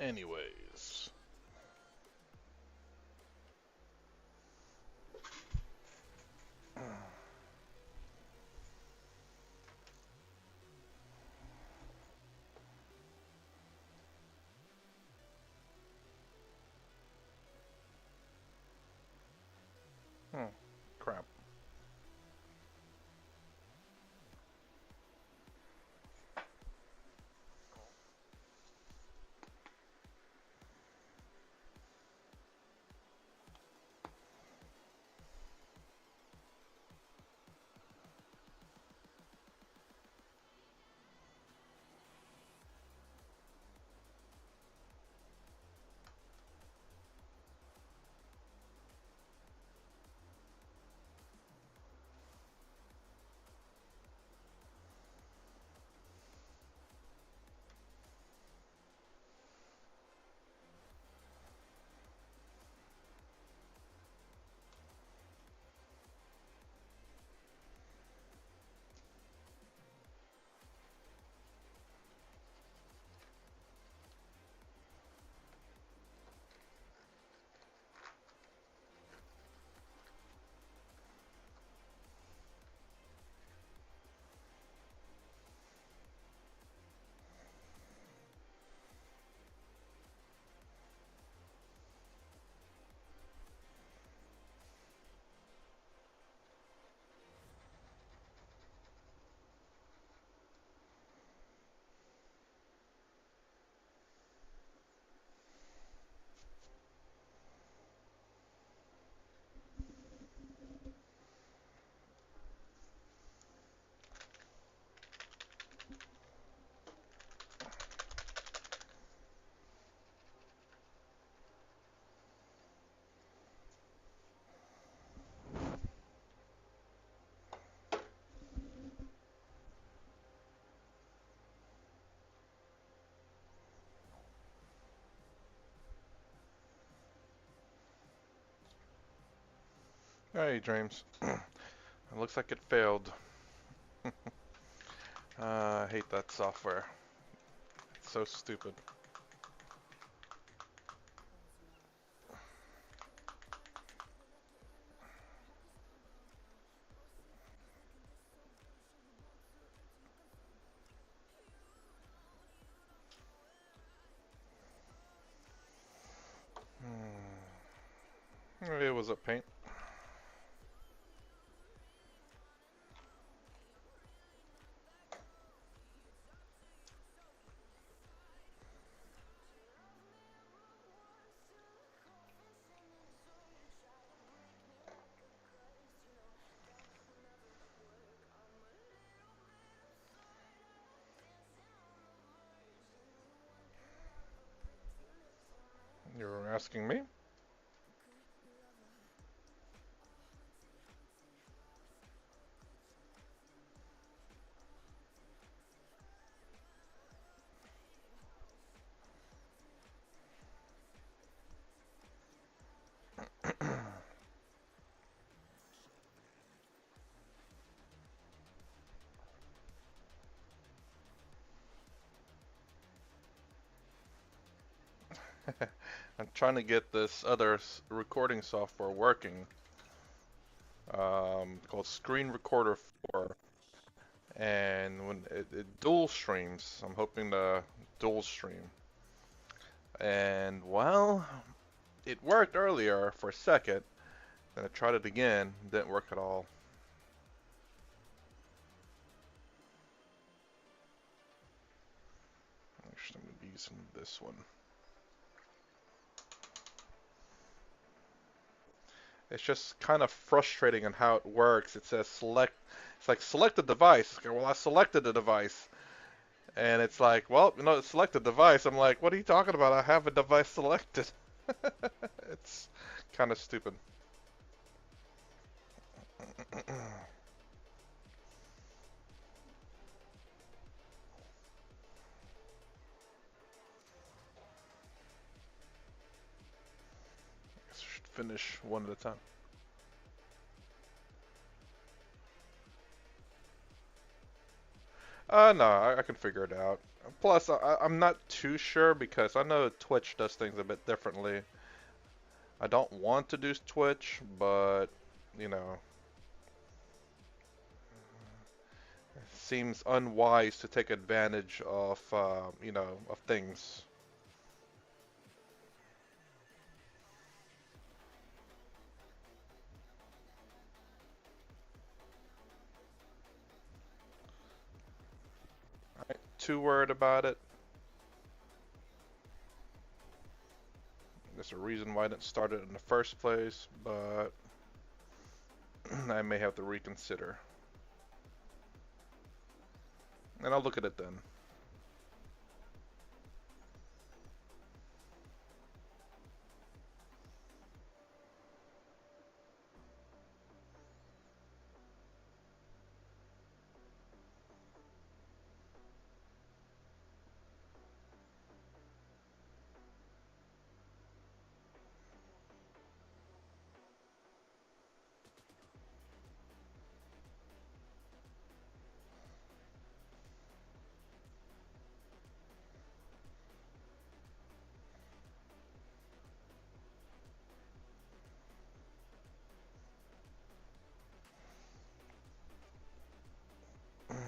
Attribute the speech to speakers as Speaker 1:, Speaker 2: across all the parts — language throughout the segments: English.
Speaker 1: Anyways. Crap. Hey, James. It looks like it failed. I hate that software. It's so stupid. It was a paint. You're asking me? I'm trying to get this other recording software working, called Screen Recorder 4, and when it dual streams, I'm hoping to dual stream. And well, it worked earlier for a second, then I tried it again, didn't work at all. Actually, I'm going to be using this one. It's just kind of frustrating on how it works. It says select, it's like select a device. Okay, well, I selected the device. And it's like, well, select a device. I'm like, what are you talking about? I have a device selected. It's kind of stupid. Guess we should finish one at a time. No, I can figure it out. Plus, I'm not too sure because I know Twitch does things a bit differently. I don't want to do Twitch, but you know, it seems unwise to take advantage of of things. Too worried about it. There's a reason why I didn't start it in the first place, but I may have to reconsider. And I'll look at it then.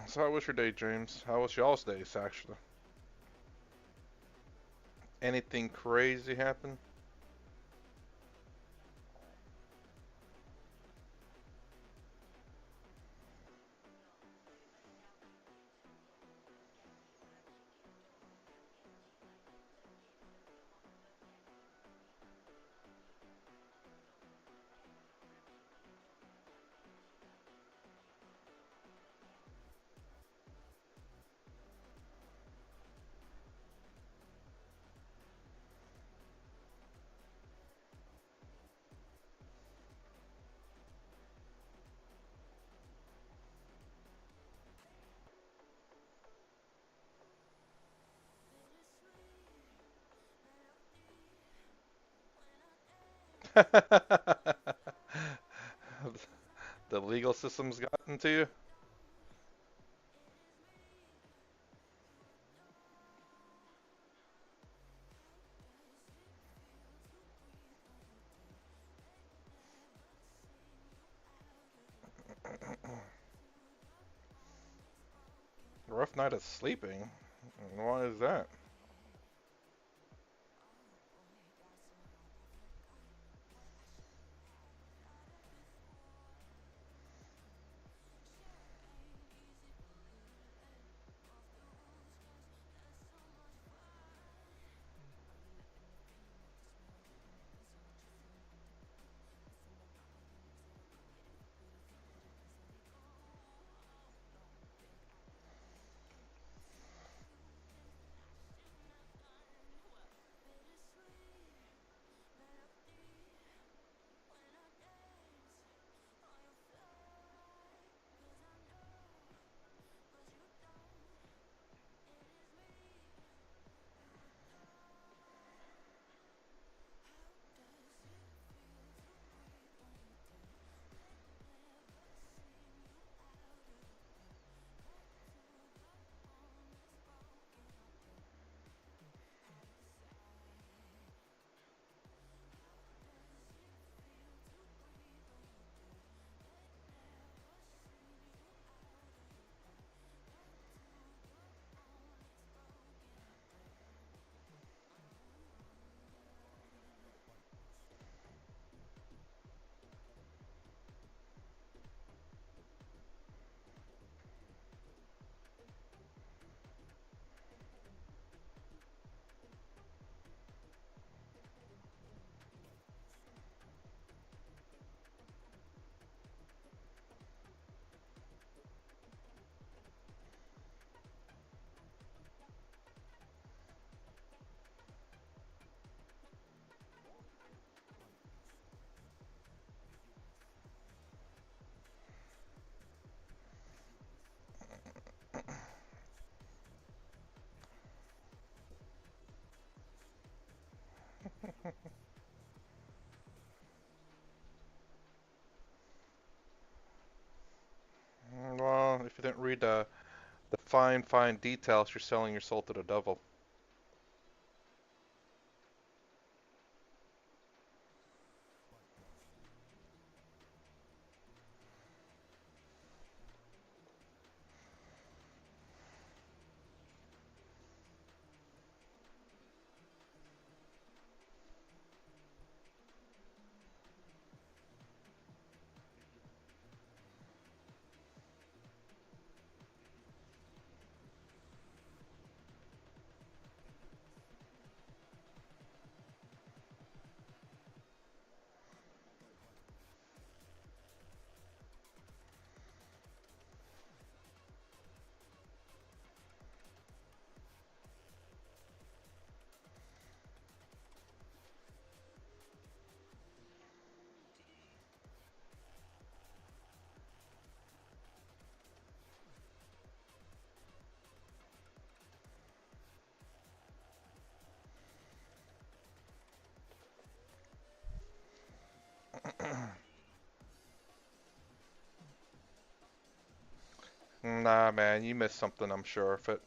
Speaker 1: So how was your day, James? How was y'all's days, actually? Anything crazy happen? The legal system's gotten to you? Rough night of sleeping? Why is that? Well, if you didn't read the fine, fine details, you're selling your soul to the devil. Nah, man, you missed something, I'm sure of it.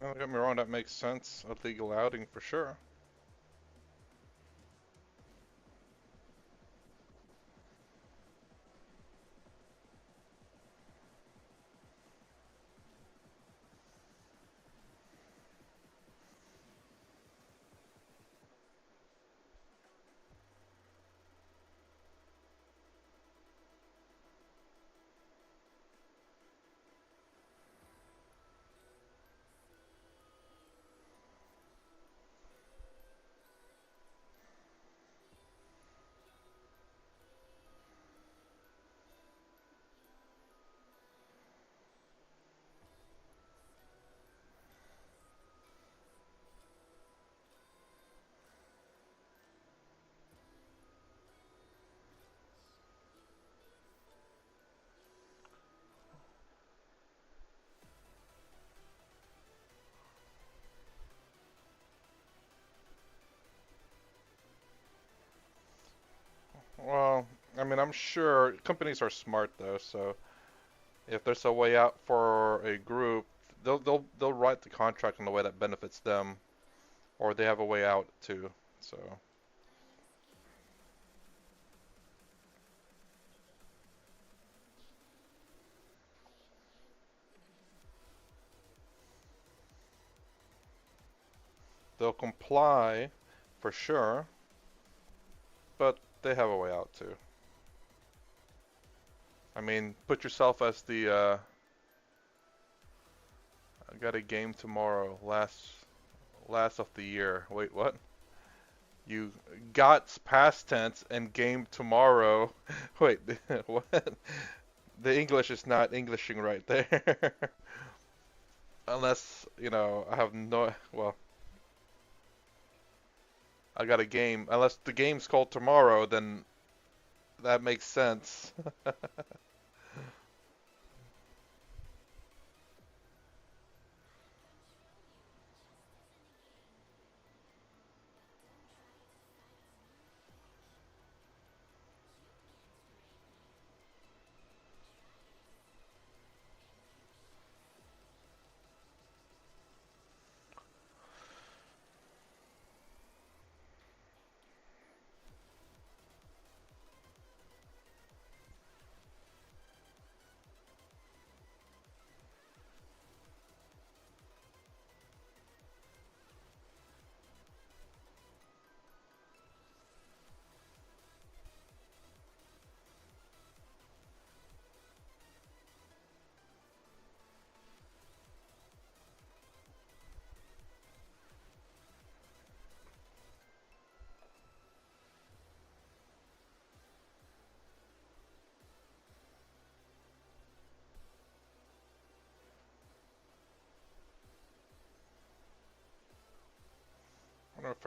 Speaker 1: Don't get me wrong, that makes sense. A legal outing for sure. Well, I mean, I'm sure companies are smart though, so if there's a way out for a group, they'll write the contract in a way that benefits them, or they have a way out too. So they'll comply for sure, but they have a way out too. I mean, put yourself as the I got a game tomorrow, last of the year. Wait, what? You got past tense and game tomorrow. Wait, what? The English is not Englishing right there. Unless, I have no, well, I got a game. Unless the game's called tomorrow, then that makes sense.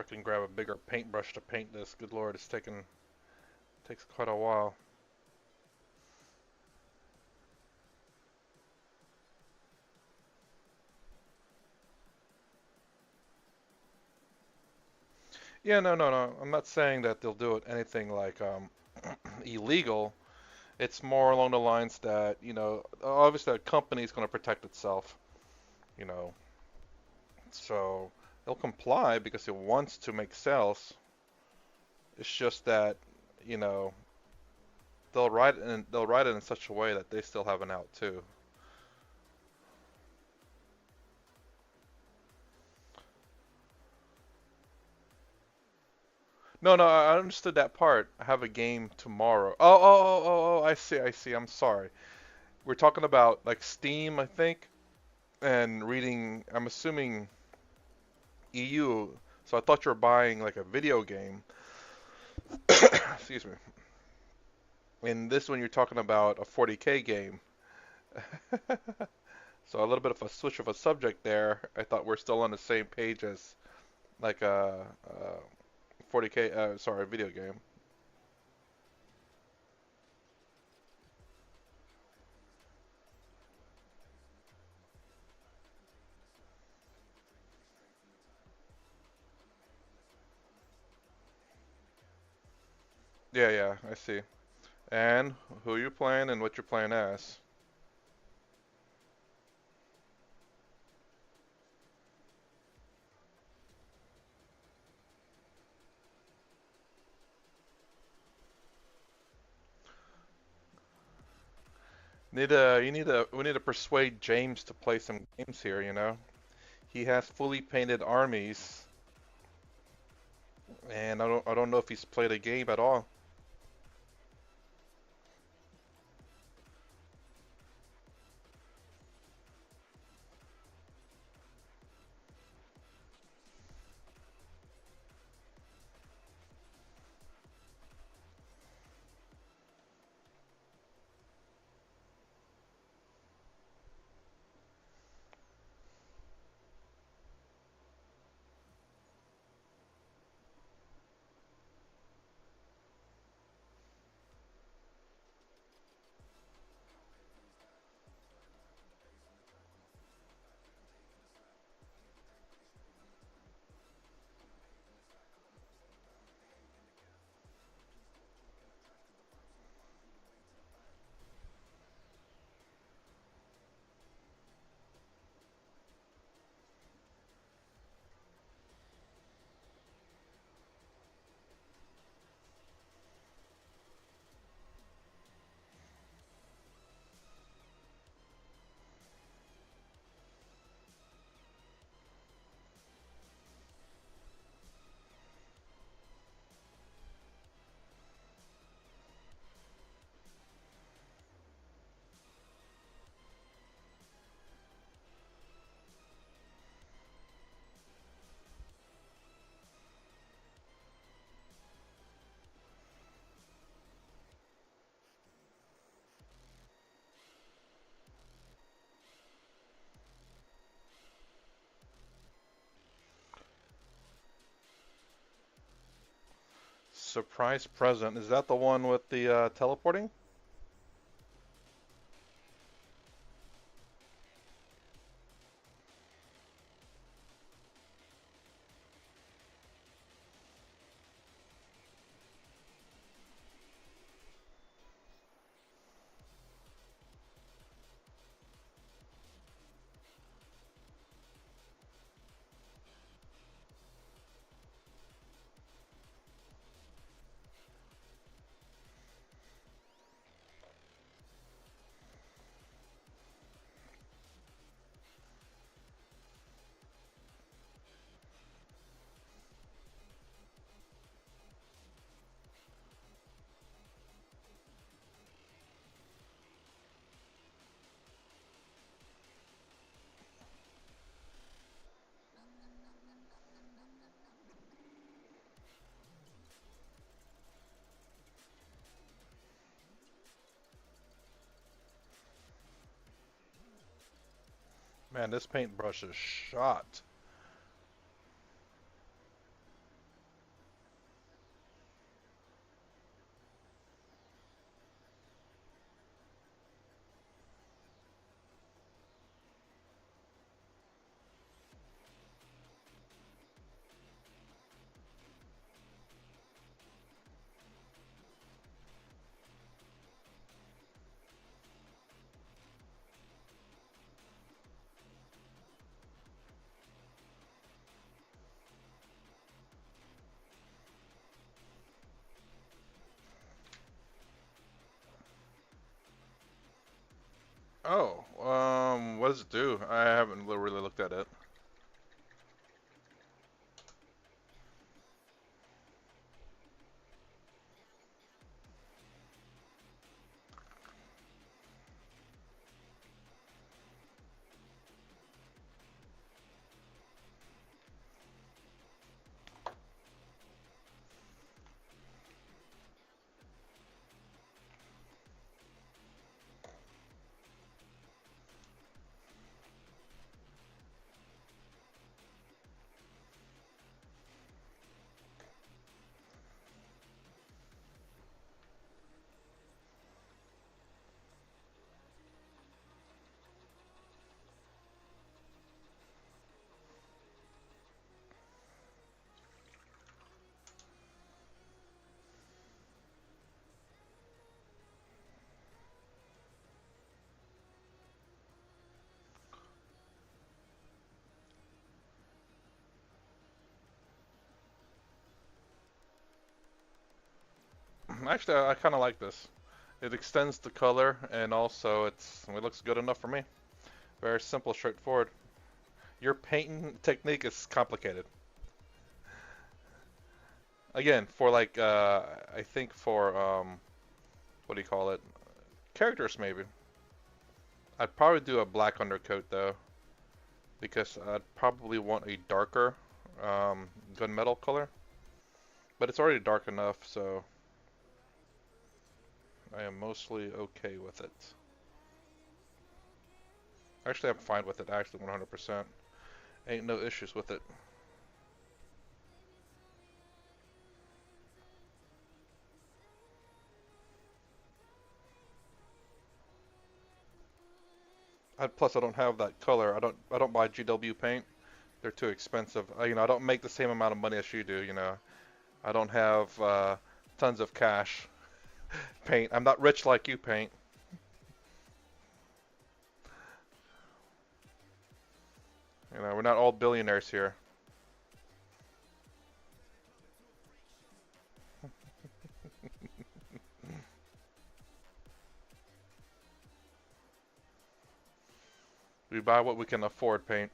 Speaker 1: freaking grab a bigger paintbrush to paint this. Good lord, it's taking takes quite a while. Yeah, no, no, no. I'm not saying that they'll do it anything like illegal. It's more along the lines that, obviously a company's going to protect itself, you know. So they'll comply because it wants to make sales. It's just that, you know, they'll write it in such a way that they still have an out too. No, no, I understood that part. I have a game tomorrow. Oh, I see, I see. I'm sorry. We're talking about like Steam, I think, and reading, I'm assuming EU. So I thought you were buying like a video game. Excuse me. In this one, you're talking about a 40K game. So a little bit of a switch of a subject there. I thought we're still on the same page as like a 40K, sorry, video game. Yeah, yeah, I see. And who you're playing and what you're playing as. We need to persuade James to play some games here, you know. He has fully painted armies, and I don't know if he's played a game at all. Surprise present. Is that the one with the teleporting? Man, this paintbrush is shot. Oh, what does it do? I haven't really looked at it. Actually, I kind of like this. It extends the color, and also it looks good enough for me. Very simple, straightforward. Your painting technique is complicated. Again, for like, I think for, what do you call it? Characters, maybe. I'd probably do a black undercoat, though, because I'd probably want a darker, gunmetal color. But it's already dark enough, so I am mostly okay with it. Actually, I'm fine with it, actually, 100%. Ain't no issues with it. Plus, I don't have that color. I don't buy GW paint. They're too expensive. I don't make the same amount of money as you do. I don't have tons of cash. Paint. I'm not rich like you, paint. We're not all billionaires here. We buy what we can afford, paint.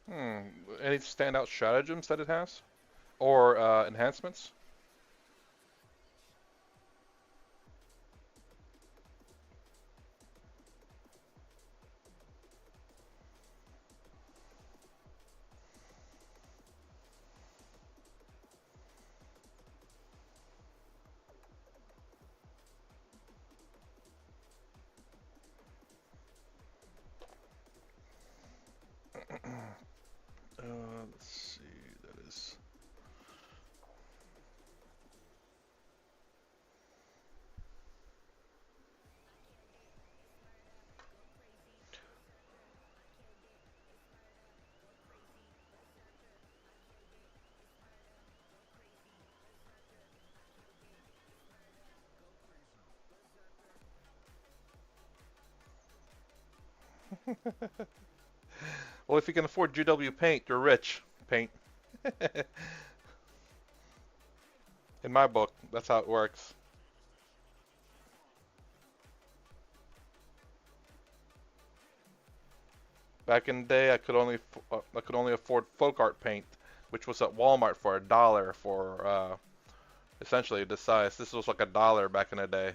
Speaker 1: Hmm. Any standout stratagems that it has? Or enhancements? Let's see. That is. Well, if you can afford GW paint, you're rich. Paint. In my book, that's how it works. Back in the day, I could only afford folk art paint, which was at Walmart for $1 for essentially this size. This was like $1 back in the day.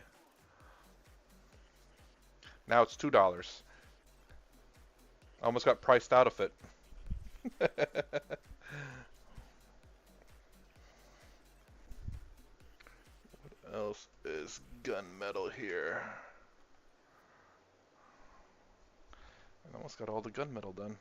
Speaker 1: Now it's $2. I almost got priced out of it. What else is gunmetal here. I almost got all the gunmetal done.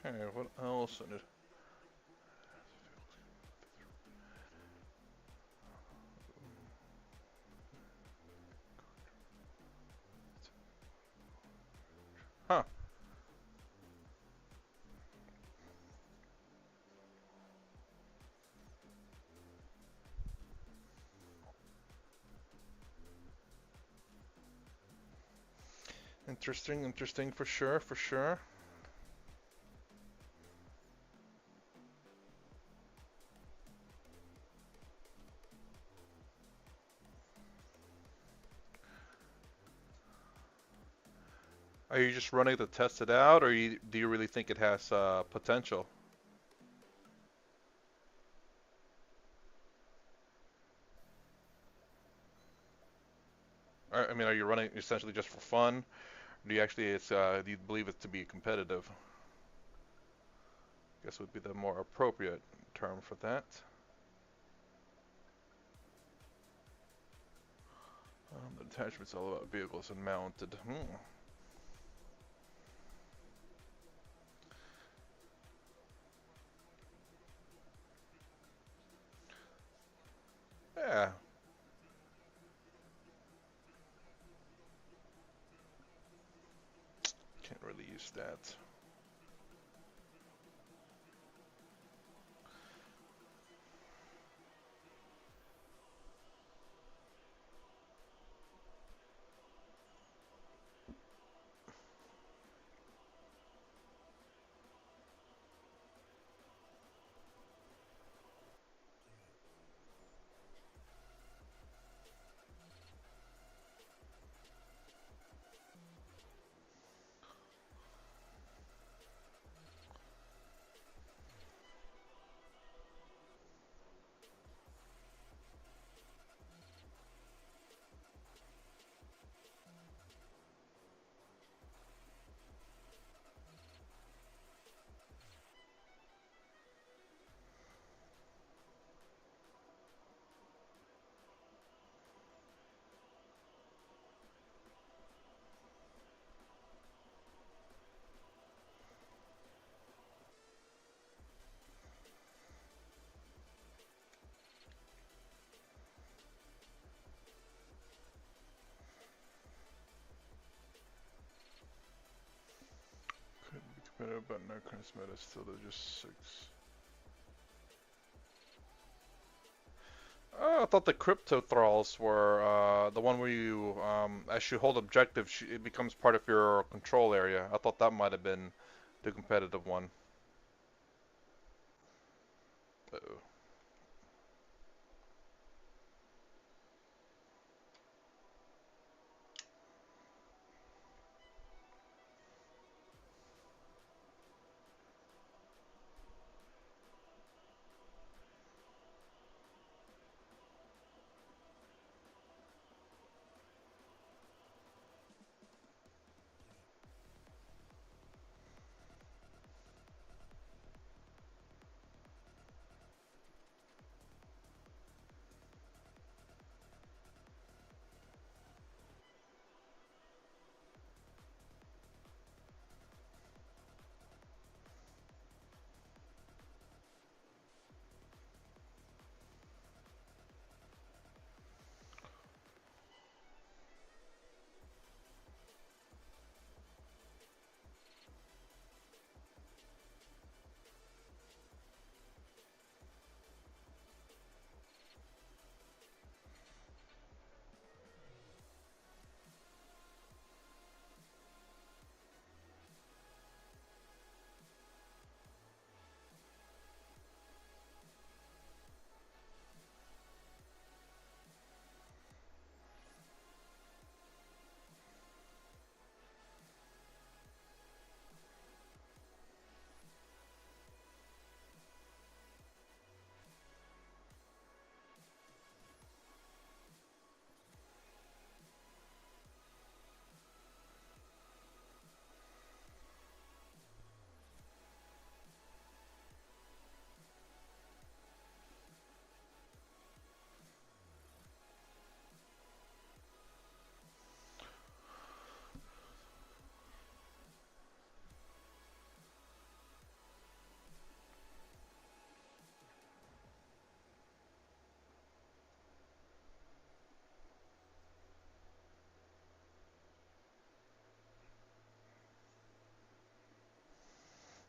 Speaker 1: Okay, what else? Huh. Interesting, interesting for sure, for sure. Are you just running to test it out, or do you really think it has potential? I mean, are you running essentially just for fun? Or do you actually do you believe it to be competitive? I guess would be the more appropriate term for that. The attachment's all about vehicles and mounted. Yeah, can't really use that. Could be competitive, but no current meta still they're just 6. I thought the crypto thralls were the one where you, as you hold objectives, it becomes part of your control area. I thought that might have been the competitive one. Uh-oh.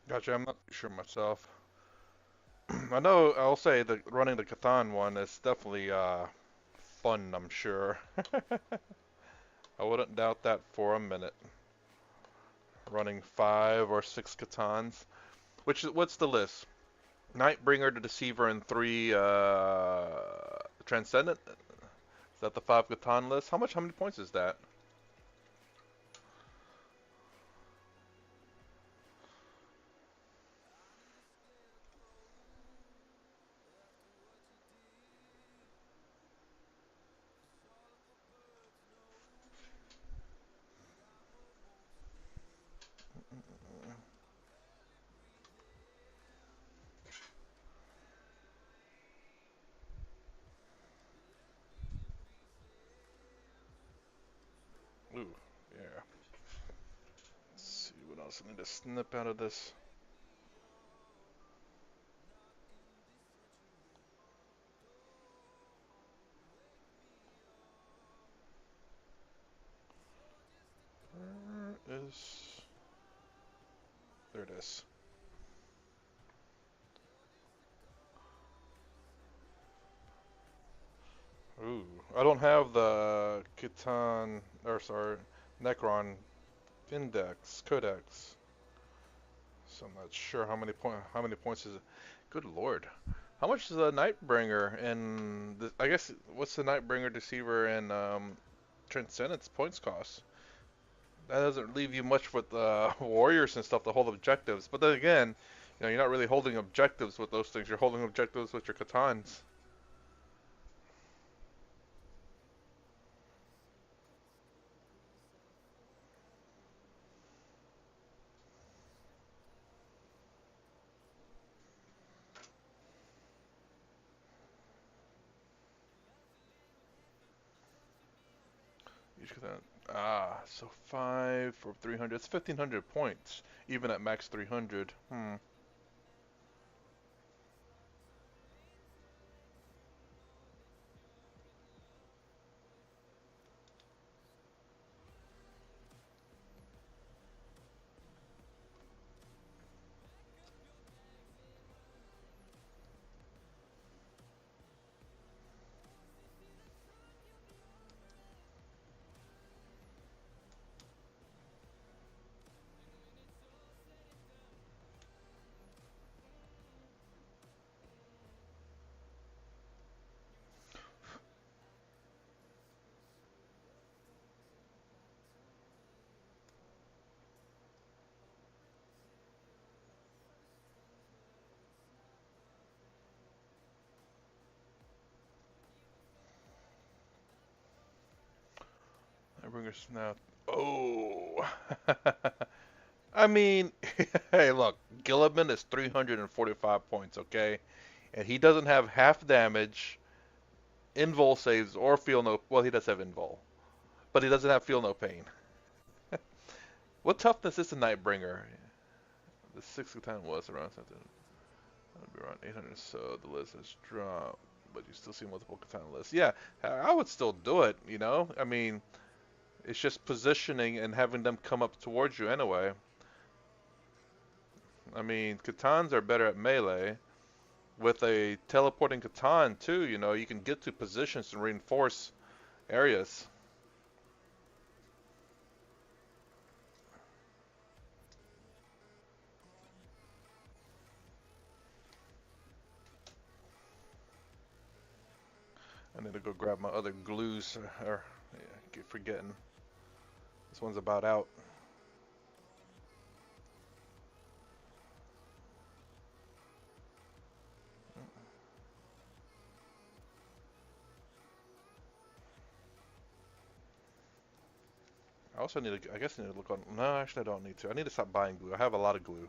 Speaker 1: Gotcha. I'm not too sure myself. I know. I'll say that running the Catan one is definitely fun. I'm sure. I wouldn't doubt that for a minute. Running 5 or 6 Catans. What's the list? Nightbringer, the Deceiver, and 3 Transcendent. Is that the 5 Catan list? How many points is that? Ooh, yeah. Let's see what else I need to snip out of this. Where is? There it is. Ooh, I don't have the Catan, or sorry, Necron Index Codex, so I'm not sure how many points is it. Good lord, how much is the Nightbringer and I guess what's the Nightbringer Deceiver and Transcendence points cost? That doesn't leave you much with warriors and stuff to hold objectives. But then again, you're not really holding objectives with those things. You're holding objectives with your Catans. Each Catan. So 5 for 300. It's 1,500 points, even at max 300. I bring us now. Oh, I mean, hey, look, Gilliman is 345 points, okay, and he doesn't have half damage, invul saves, or feel no. Well, he does have invul, but he doesn't have feel no pain. What toughness is the Nightbringer? The sixth time was around something. That'd be around 800. So the list has dropped, but you still see multiple katana lists. Yeah, I would still do it. I mean, it's just positioning and having them come up towards you anyway. I mean, katans are better at melee. With a teleporting katan too, you can get to positions and reinforce areas. I need to go grab my other glues, or yeah, keep forgetting. This one's about out. I also need to, I guess I need to look on, no, actually I don't need to. I need to stop buying glue. I have a lot of glue.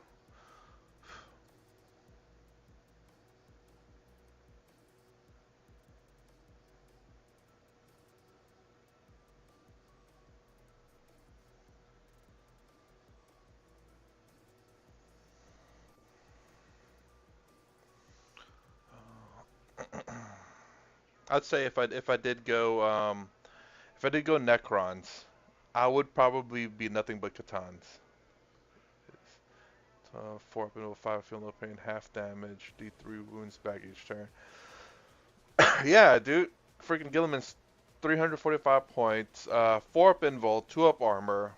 Speaker 1: I'd say if I did go Necrons, I would probably be nothing but Catans. 4 up into 5, feel no pain, half damage, D3 wounds back each turn. Yeah, dude. Freaking Gilliman's 345 points, 4 up invul, 2 up armor,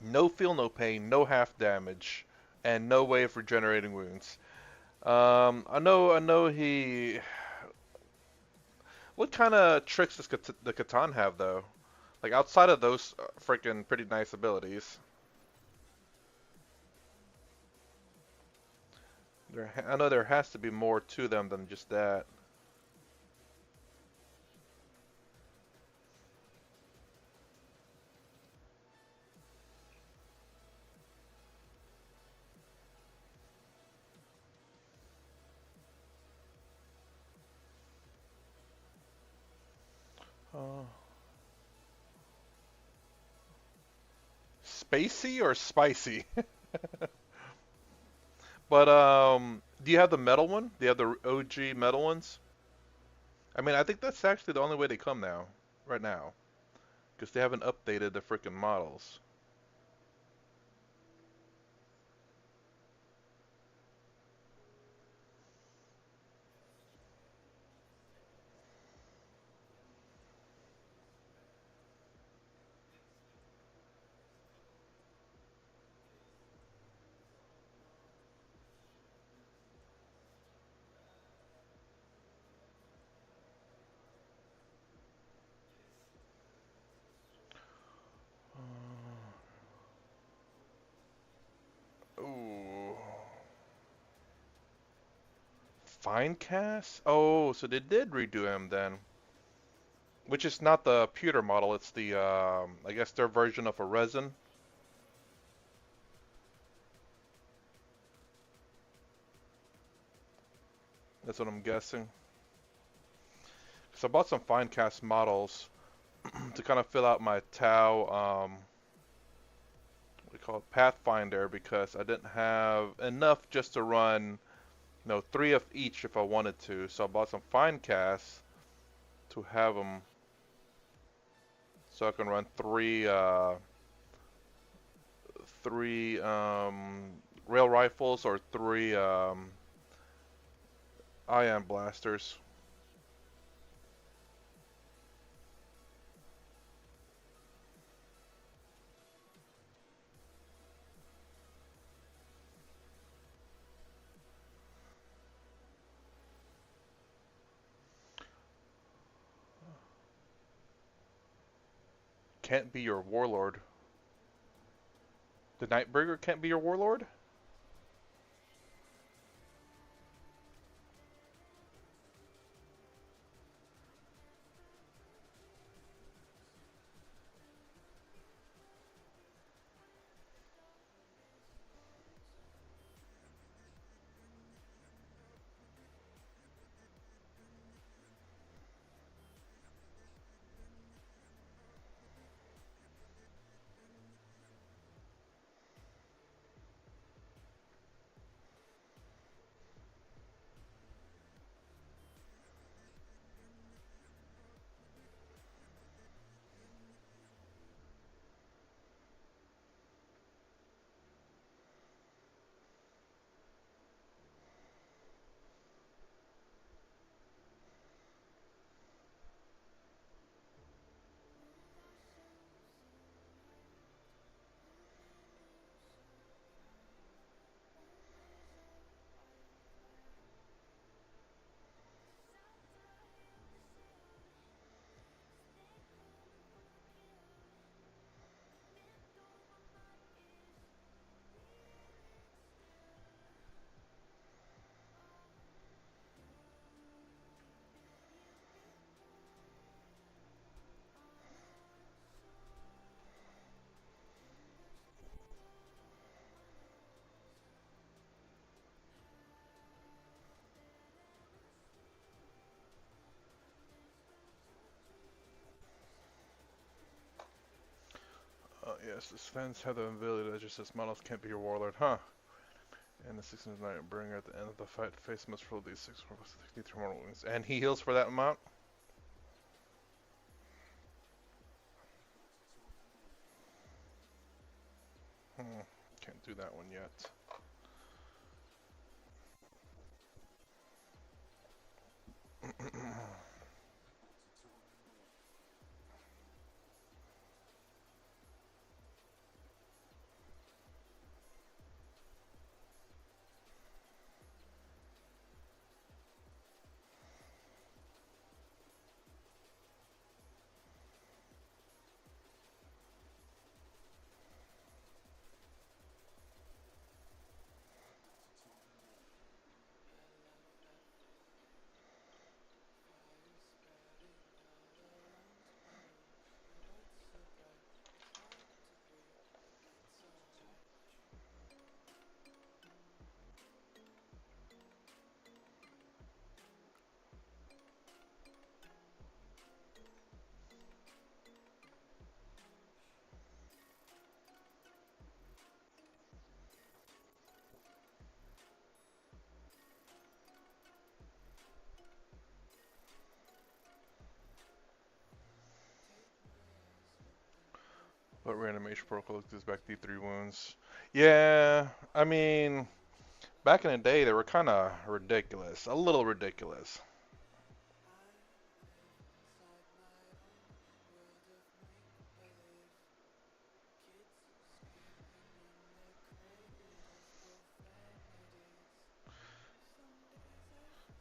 Speaker 1: no feel no pain, no half damage, and no way of regenerating wounds. I know he. What kind of tricks does the Catan have though? Like outside of those freaking pretty nice abilities, I know there has to be more to them than just that. Uh, Spacey or spicy? But do you have the metal one? Do you have the OG metal ones? I mean, I think that's actually the only way they come now, right now, because they haven't updated the freaking models. Ooh. Fine cast? Oh, so they did redo him then. Which is not the pewter model, it's the, I guess their version of a resin. That's what I'm guessing. So I bought some fine cast models to kind of fill out my Tau, what do you call it, Pathfinder, because I didn't have enough just to run, 3 of each if I wanted to. So I bought some fine casts to have them, so I can run three rail rifles or 3 ion blasters. Can't be your warlord. The Nightbringer can't be your warlord? Yes, the Svens have the ability that just says models can't be your warlord, huh? And the 6 Nightbringer at the end of the fight face must roll these 6 63 mortal wounds. And he heals for that amount? Hmm, can't do that one yet. What reanimation protocol gives back D3 wounds? Yeah, I mean, back in the day, they were kind of ridiculous. A little ridiculous.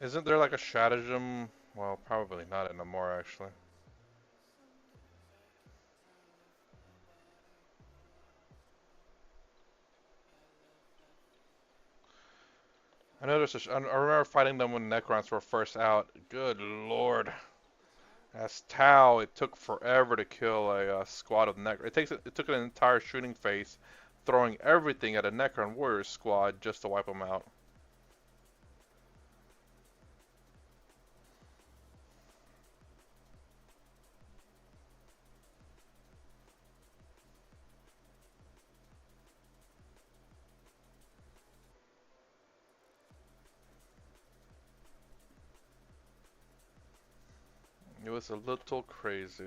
Speaker 1: Isn't there like a stratagem? Well, probably not anymore, actually. I know there's I remember fighting them when Necrons were first out. Good lord. As Tau, it took forever to kill a squad of Necrons. It took an entire shooting phase, throwing everything at a Necron warrior squad just to wipe them out. It was a little crazy.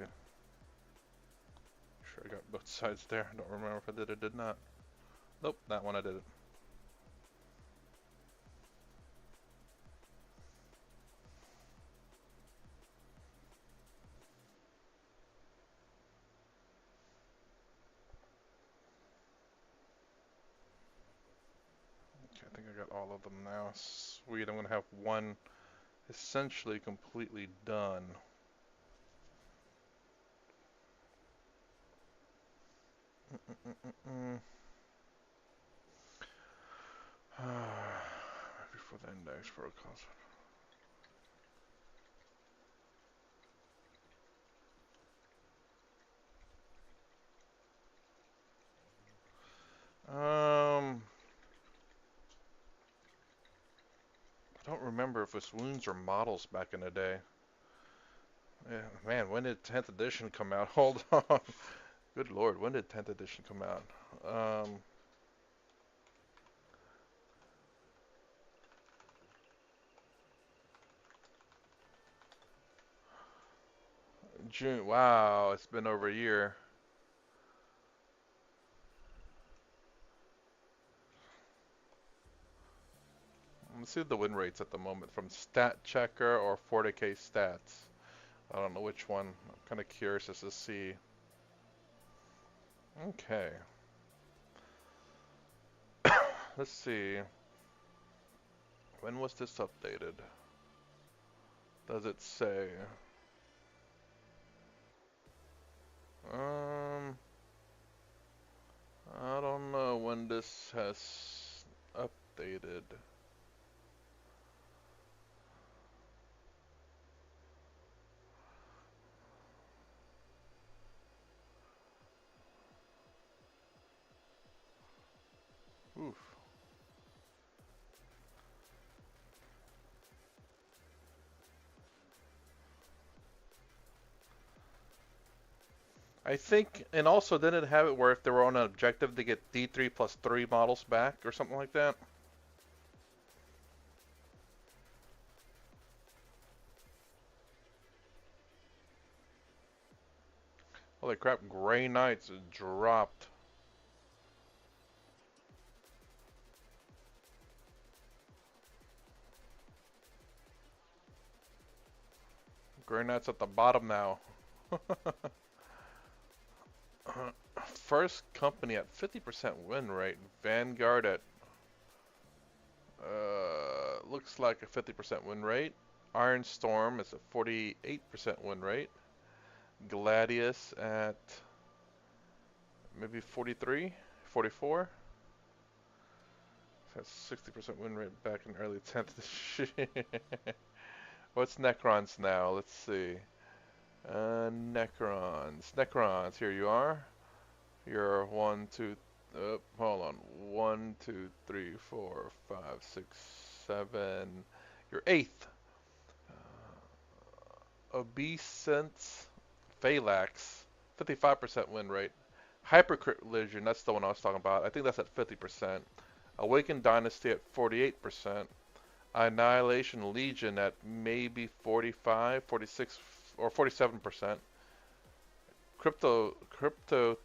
Speaker 1: Sure, I got both sides there. I don't remember if I did or did not. Nope, that one I did it. Okay, I think I got all of them now. Sweet, I'm gonna have one essentially completely done. Before the index protocols. I don't remember if it was wounds or models back in the day. Yeah, man, when did 10th edition come out? Hold on. Good lord, when did 10th edition come out? June. Wow, it's been over a year. Let's see the win rates at the moment from Stat Checker or 40k Stats. I don't know which one. I'm kind of curious as to see. Okay. Let's see. When was this updated? Does it say? Um, I don't know when this has updated. Oof. I think, and also didn't it have it where if they were on an objective, they get D3 plus 3 models back or something like that? Holy crap, Grey Knights dropped. Grenad's at the bottom now. First company at 50% win rate. Vanguard at looks like a 50% win rate. Iron Storm is a 48% win rate. Gladius at maybe 43, 44. That's 60% win rate back in early 10th. What's Necrons now? Let's see. Necrons, here you are. You're 1, 2, hold on. 1, 2, 3, 4, 5, 6, 7. You're 8th. Obeisance Phalanx, 55% win rate. Hypercrit Legion, that's the one I was talking about. I think that's at 50%. Awakened Dynasty at 48%. Annihilation Legion at maybe 45, 46, or 47%. Crypto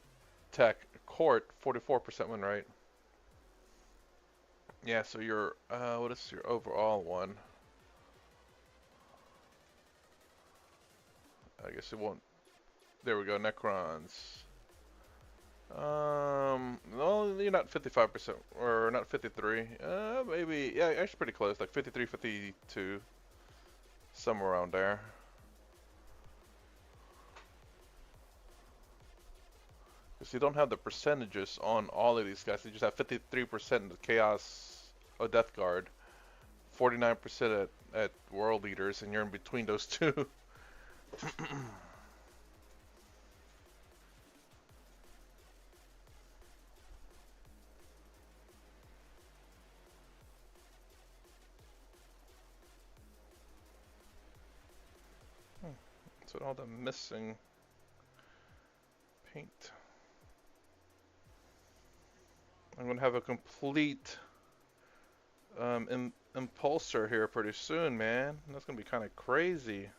Speaker 1: Tech Court, 44% win rate. Yeah, so your what is your overall one? I guess it won't. There we go, Necrons. No, you're not 55%, or not 53. Maybe, yeah, actually pretty close, like 53, 52, somewhere around there. Because you don't have the percentages on all of these guys. You just have 53% of Chaos or Death Guard, 49% at World Leaders, and you're in between those two. So all the missing paint. I'm gonna have a complete impulsor here pretty soon, man. That's gonna be kind of crazy.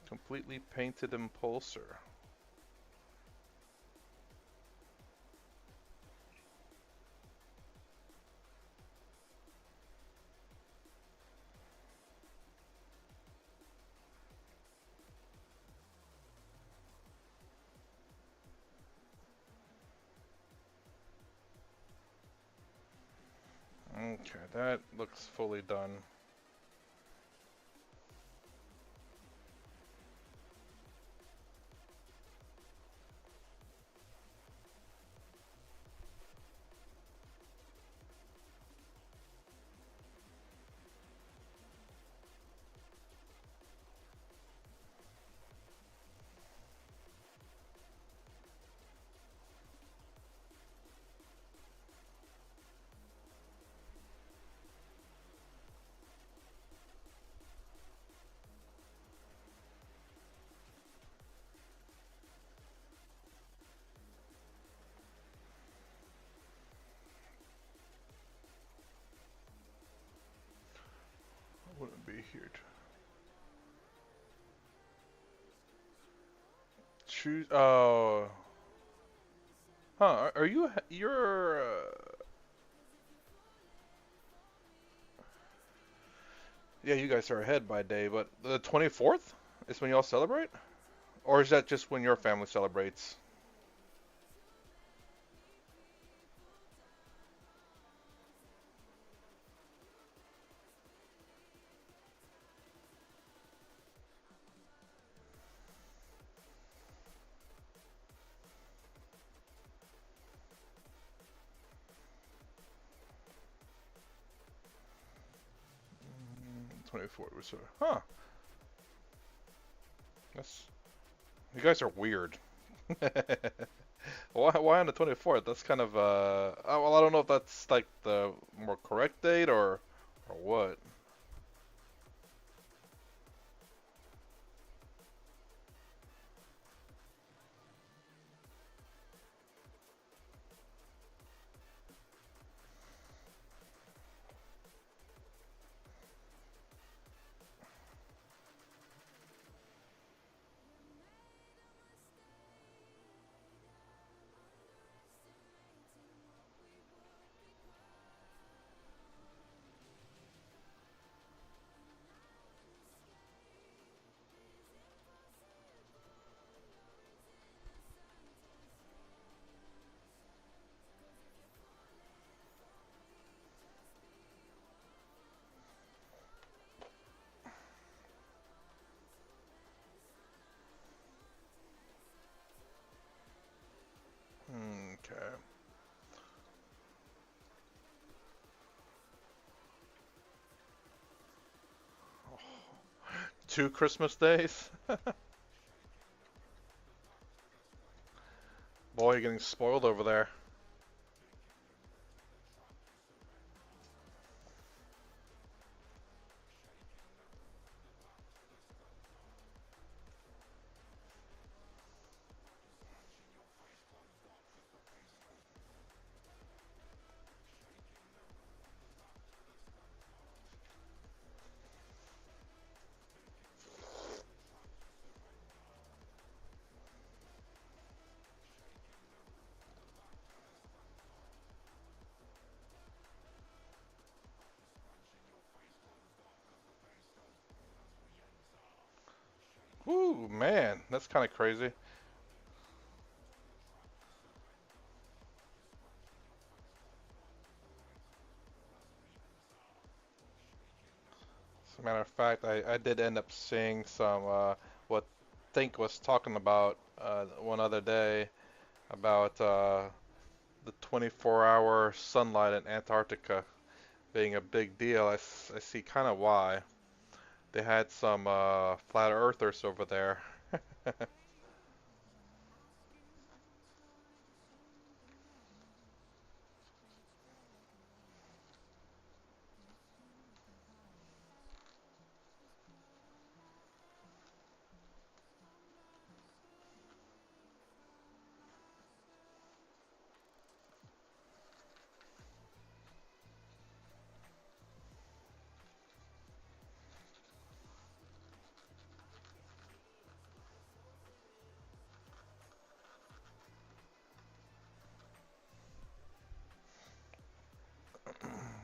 Speaker 1: Completely painted impulsor. Okay, that looks fully done. Wouldn't be here. Choose. Oh. Huh? Are you? You're. Yeah, you guys are ahead by a day, but the 24th is when y'all celebrate, or is that just when your family celebrates? 24th was. Huh? That's. You guys are weird. Why on the 24th? That's kind of well, I don't know if that's like the more correct date or what. Okay. Two Christmas days? Boy, you're getting spoiled over there. Whoo, man, that's kind of crazy. As a matter of fact, I did end up seeing some what Think was talking about one other day about the 24-hour sunlight in Antarctica being a big deal. I see kind of why. They had some flat earthers over there.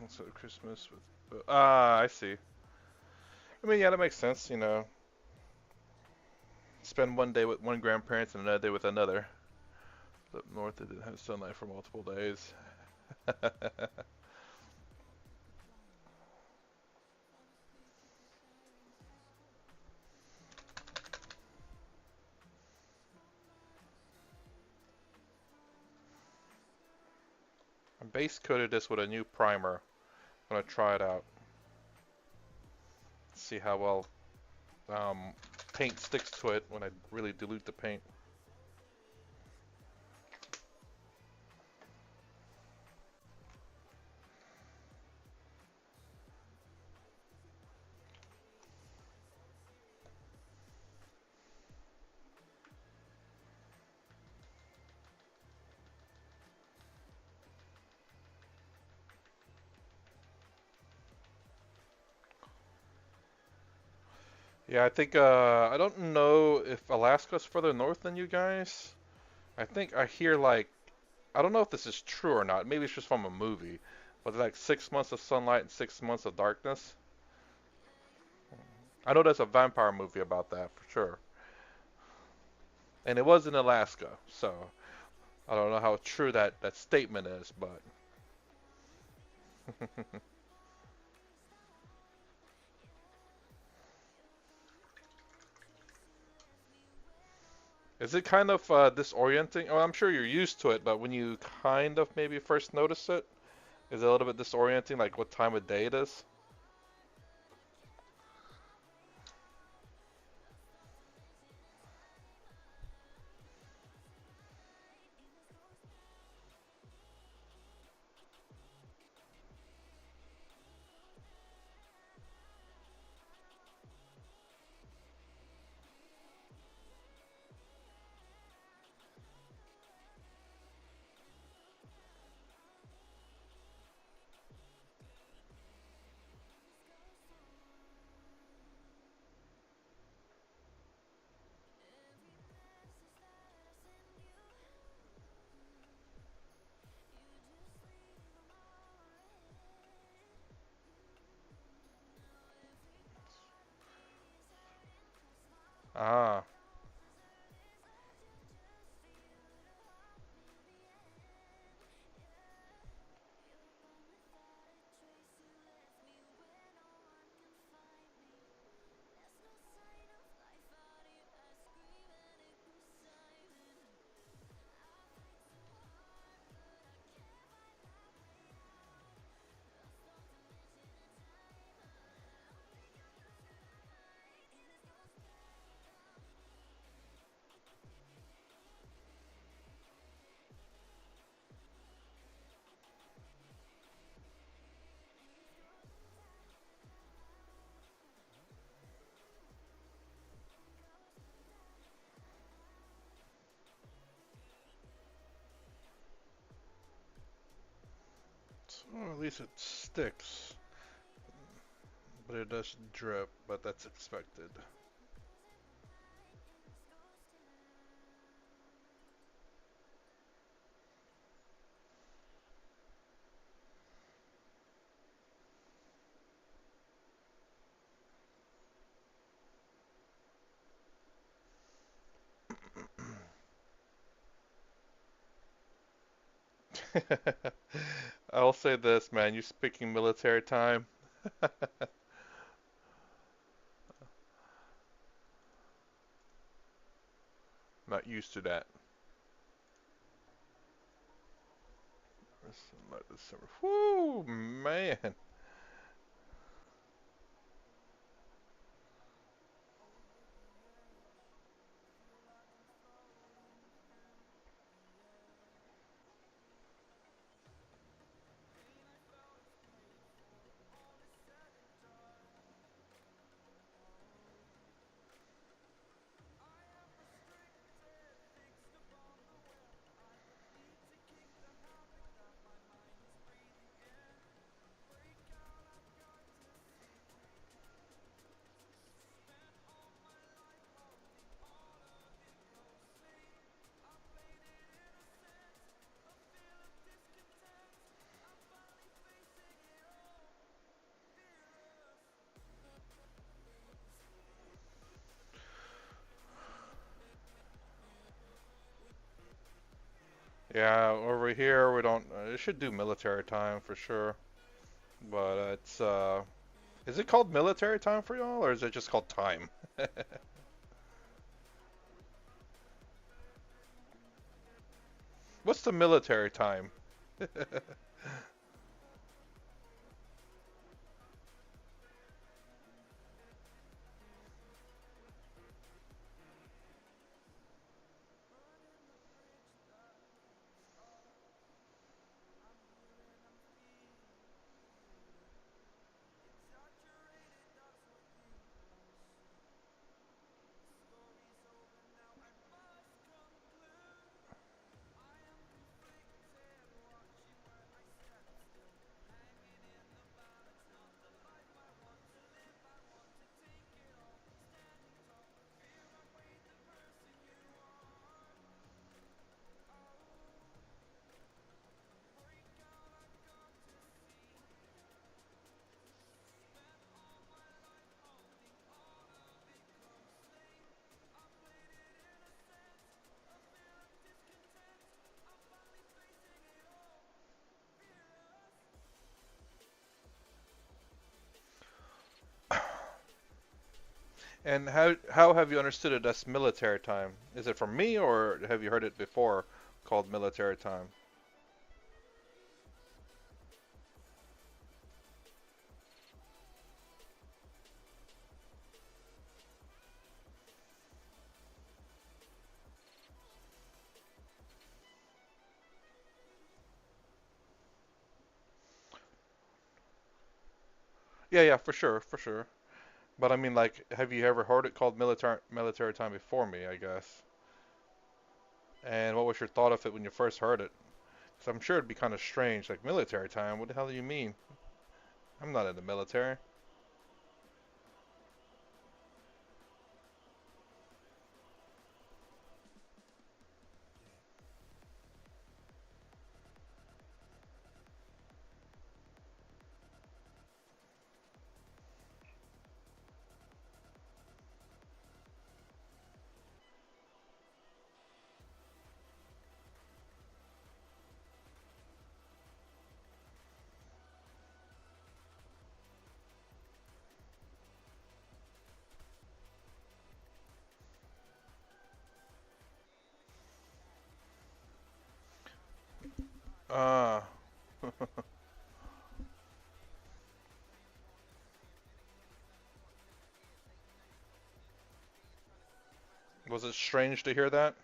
Speaker 1: So Christmas with I see. I mean, yeah, that makes sense. Spend one day with one grandparents and another day with another. Up north, it didn't have sunlight for multiple days. I base coated this with a new primer. I'm gonna try it out. See how well um, paint sticks to it when I really dilute the paint. Yeah, I think I don't know if Alaska's further north than you guys. I think I hear like I don't know if this is true or not. Maybe it's just from a movie, but like 6 months of sunlight and 6 months of darkness. I know there's a vampire movie about that for sure, and it was in Alaska. So I don't know how true that statement is, but is it kind of disorienting? Oh, I'm sure you're used to it, but when you kind of maybe first notice it, is it a little bit disorienting, like what time of day it is? Ah, Well, at least it sticks, but it does drip, but that's expected. I'll say this, man. You speaking military time? Not used to that. December. Whoo, man. Yeah, over here we don't. It should do military time for sure, but it's is it called military time for y'all, or is it just called time? What's the military time? And how have you understood it as military time? Is it from me, or have you heard it before called military time? Yeah, yeah, for sure, for sure. But I mean, like, have you ever heard it called military time before me? I guess. And what was your thought of it when you first heard it? Because I'm sure it'd be kind of strange, like military time. What the hell do you mean? I'm not in the military. Ah, was it strange to hear that?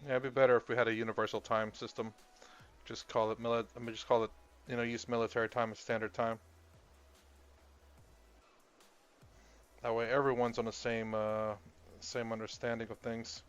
Speaker 1: Yeah, it'd be better if we had a universal time system. Just call it I mean, just call it, use military time as standard time. That way, everyone's on the same understanding of things.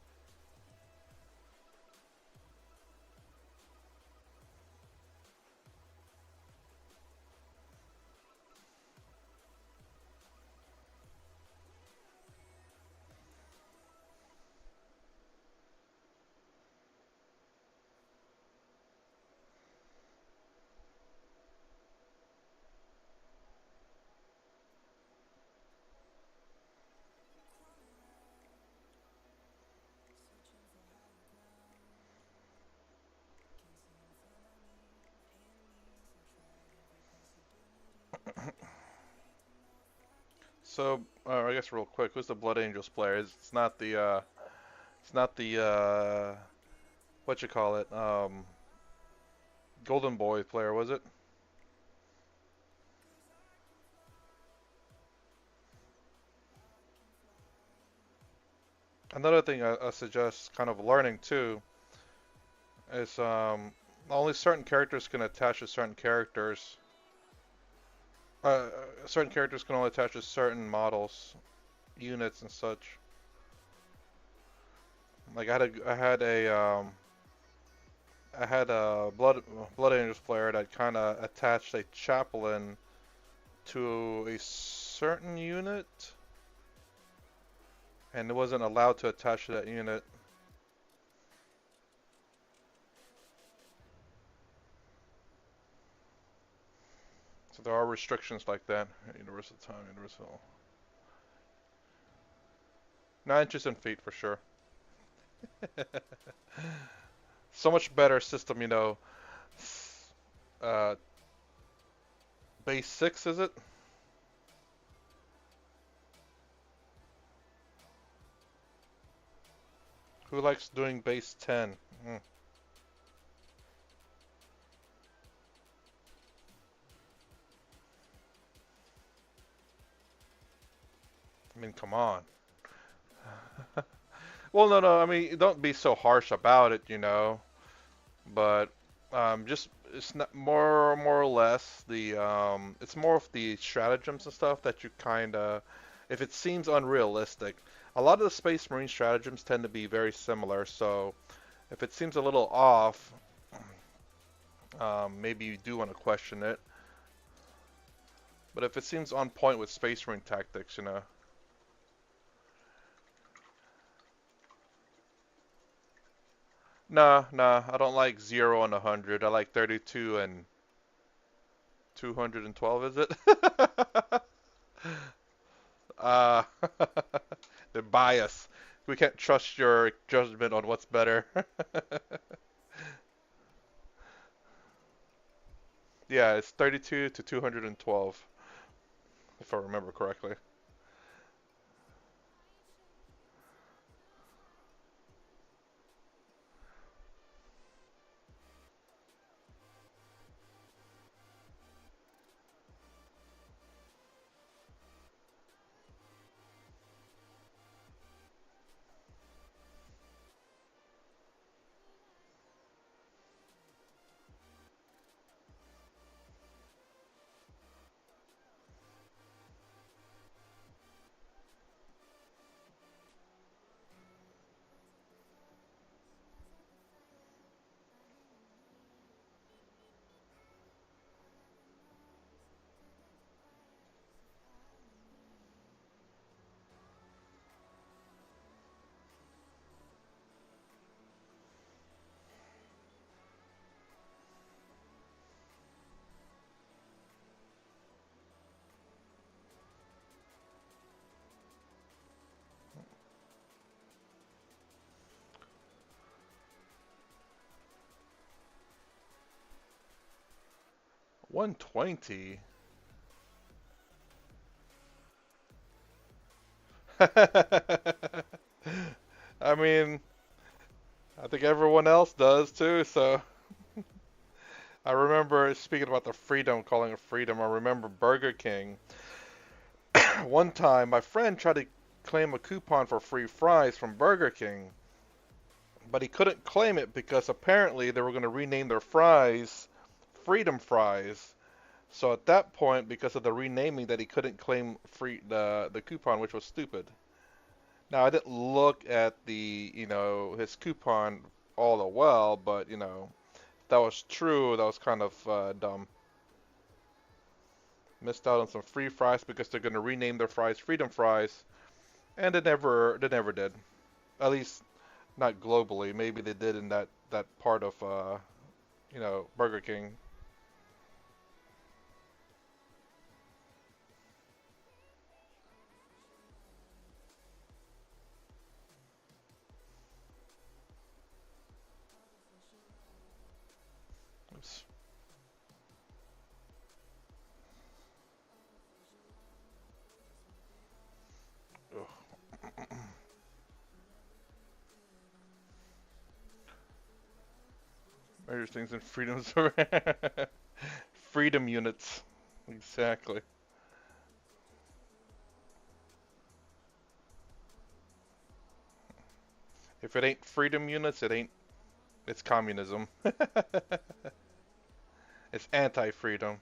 Speaker 1: So, I guess real quick, who's the Blood Angels player? It's not the what you call it, Golden Boy player, was it? Another thing I suggest kind of learning too is only certain characters can attach to certain characters. Uh, Certain characters can only attach to certain models, units, and such. Like I had a Blood Angels player that kind of attached a chaplain to a certain unit, and it wasn't allowed to attach to that unit. So there are restrictions like that. Universal time, universal. 9 inches in feet for sure. So much better system, Uh, base 6 is it? Who likes doing base 10? I mean, come on. Well, no. I mean, don't be so harsh about it. But just it's not more or less it's more of the stratagems and stuff that you kind of, if it seems unrealistic. A lot of the Space Marine stratagems tend to be very similar, so if it seems a little off, maybe you do want to question it. But if it seems on point with Space Marine tactics. Nah, I don't like 0 and 100. I like 32 and 212, is it? uh, the bias. We can't trust your judgment on what's better. Yeah, it's 32 to 212, if I remember correctly. 120? I mean, I think everyone else does too, so I remember speaking about the freedom, calling it freedom. I remember Burger King One time, my friend tried to claim a coupon for free fries from Burger King, but he couldn't claim it because apparently they were going to rename their fries Freedom Fries. So at that point, because of the renaming, that he couldn't claim the coupon, which was stupid. Now I didn't look at his coupon all the well, but if that was true, that was kind of dumb. Missed out on some free fries because they're going to rename their fries Freedom Fries, and they never did. At least not globally. Maybe they did in that part of Burger King. Oops. There's things in freedoms. Freedom units. Exactly. If it ain't freedom units, it ain't. It's communism. It's anti-freedom.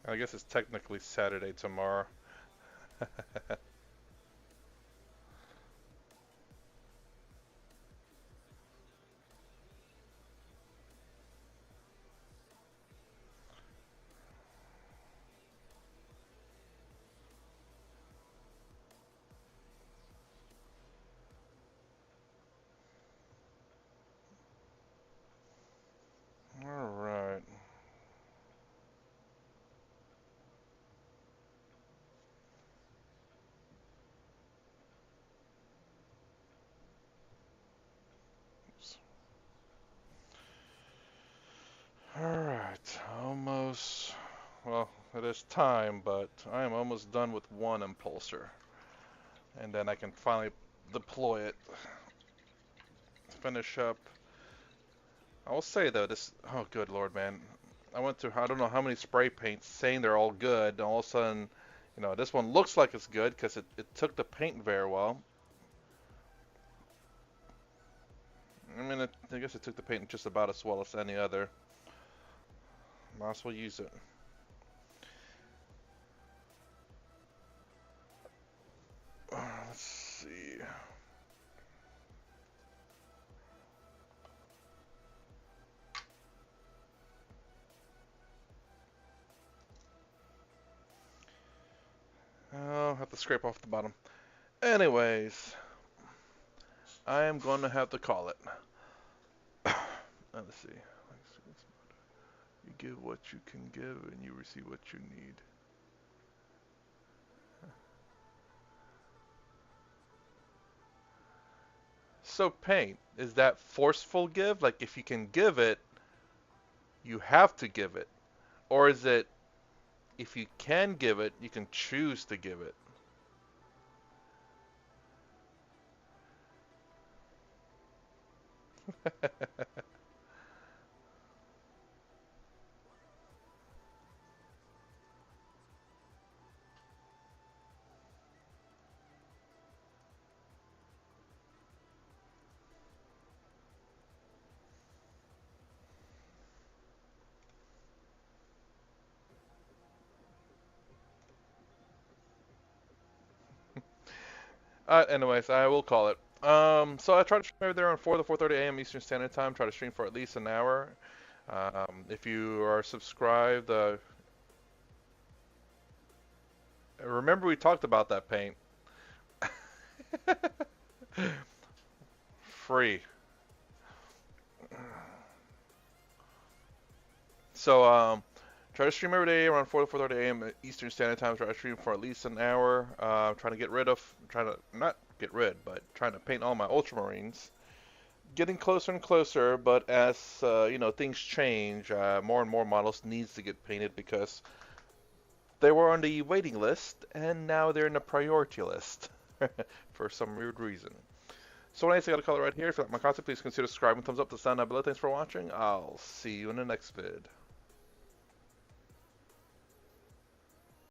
Speaker 1: I guess it's technically Saturday tomorrow. All right. All right. Almost. Well, it is time, but I am almost done with one impulsor, and then I can finally deploy it. Finish up. I will say though, this. Oh, good lord, man. I went through I don't know how many spray paints saying they're all good, and all of a sudden, this one looks like it's good because it took the paint very well. I mean, I guess it took the paint just about as well as any other. Might as well use it. Let's see. I'll have to scrape off the bottom. Anyways, I am going to have to call it. Let's see. You give what you can give, and you receive what you need. So paint, is that forceful give? Like if you can give it, you have to give it? Or is it if you can give it, you can choose to give it? Anyways, I will call it. So I try to stream over there on 4 to 4:30 a.m. Eastern Standard Time. Try to stream for at least an hour. If you are subscribed, remember we talked about that paint. free. So, try to stream every day around 4 to 4:30 a.m. Eastern Standard Time. Try to stream for at least an hour. Trying to get rid of, trying to not get rid, but trying to paint all my Ultramarines. Getting closer and closer, but as things change, more and more models needs to get painted because they were on the waiting list and now they're in the priority list for some weird reason. So anyways, I got a color right here. If you like my content, please consider subscribing. Thumbs up to stand down below. Thanks for watching. I'll see you in the next vid.